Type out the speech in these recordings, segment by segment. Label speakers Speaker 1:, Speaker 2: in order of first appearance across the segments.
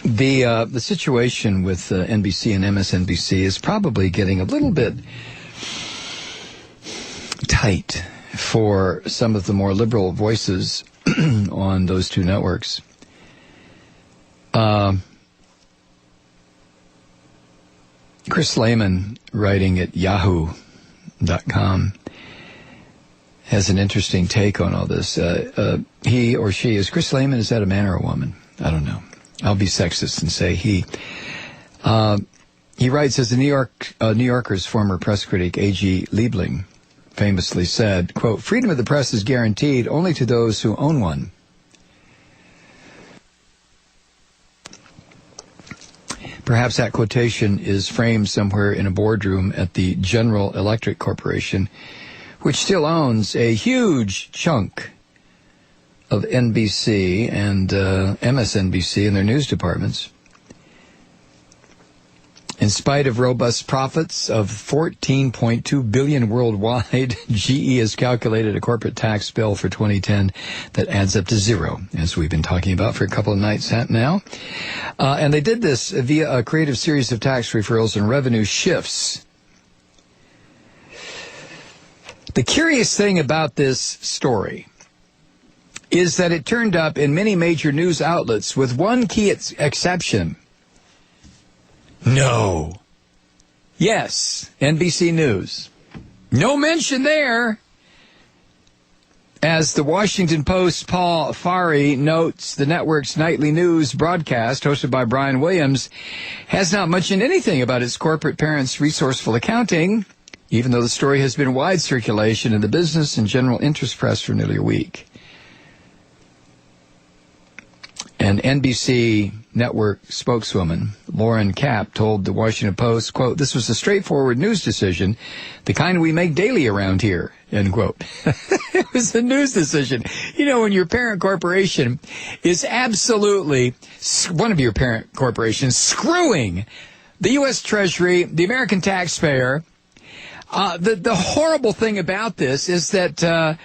Speaker 1: The situation with NBC and MSNBC is probably getting a little bit tight for some of the more liberal voices on those two networks. Chris Lehman, writing at yahoo.com, has an interesting take on all this. He or she, is Chris Lehman, is that a man or a woman? I don't know. I'll be sexist and say he. He writes, as the New Yorker's former press critic A.G. Liebling famously said, quote, "Freedom of the press is guaranteed only to those who own one." Perhaps that quotation is framed somewhere in a boardroom at the General Electric Corporation, which still owns a huge chunk of NBC and MSNBC in their news departments. In spite of robust profits of $14.2 billion worldwide, GE has calculated a corporate tax bill for 2010 that adds up to zero, as we've been talking about for a couple of nights now. And they did this via a creative series of tax referrals and revenue shifts. The curious thing about this story is that it turned up in many major news outlets with one key exception. No. Yes, NBC News. No mention there. As the Washington Post's Paul Farhi notes, the network's nightly news broadcast, hosted by Brian Williams, has not mentioned anything about its corporate parent's resourceful accounting, even though the story has been wide circulation in the business and general interest press for nearly a week. An NBC network spokeswoman, Lauren Kapp, told the Washington Post, quote, "This was a straightforward news decision, the kind we make daily around here," end quote. It was a news decision. You know, when your parent corporation is absolutely, one of your parent corporations, screwing the U.S. Treasury, the American taxpayer. The horrible thing about this is that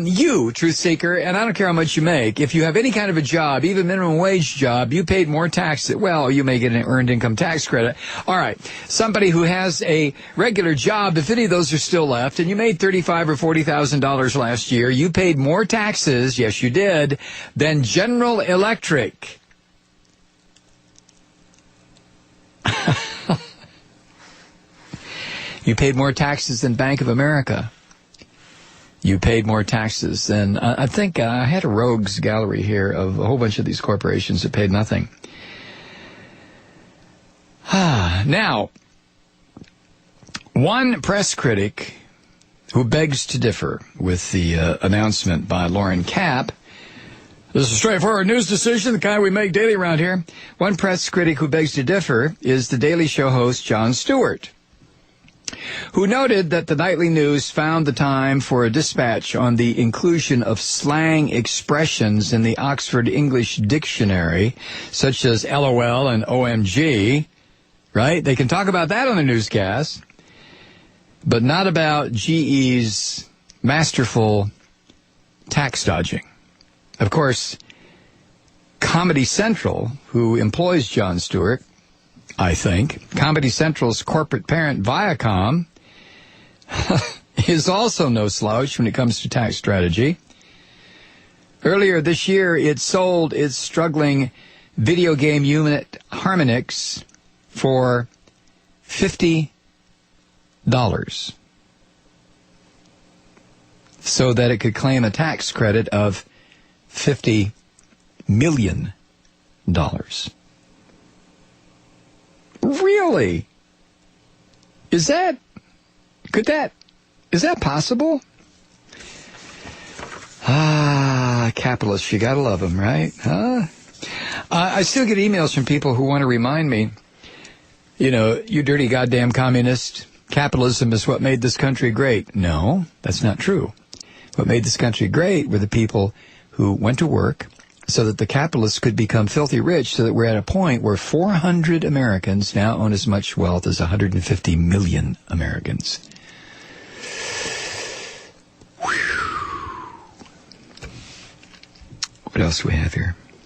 Speaker 1: you, truth seeker, and I don't care how much you make, if you have any kind of a job, even minimum wage job, you paid more tax. Well, you may get an earned income tax credit. All right, somebody who has a regular job, if any of those are still left, and you made $35,000 or $40,000 last year, you paid more taxes, yes you did, than General Electric. You paid more taxes than Bank of America. You paid more taxes than, I think I had a rogues gallery here of a whole bunch of these corporations that paid nothing. Now, one press critic who begs to differ with the announcement by Lauren Kapp, "This is a straightforward news decision, the kind we make daily around here." One press critic who begs to differ is the Daily Show host Jon Stewart, who noted that the nightly news found the time for a dispatch on the inclusion of slang expressions in the Oxford English Dictionary, such as LOL and OMG, right? They can talk about that on the newscast, but not about GE's masterful tax dodging. Of course, Comedy Central, who employs Jon Stewart, I think, Comedy Central's corporate parent, Viacom, is also no slouch when it comes to tax strategy. Earlier this year, it sold its struggling video game unit, Harmonix, for $50 so that it could claim a tax credit of $50 million. Really? Is that possible? Capitalists, you gotta love them, right? Huh? I still get emails from people who want to remind me, you know, you dirty goddamn communist, capitalism is what made this country great. No, that's not true. What made this country great were the people who went to work so that the capitalists could become filthy rich, so that we're at a point where 400 Americans now own as much wealth as 150 million Americans. Whew. What else do we have here?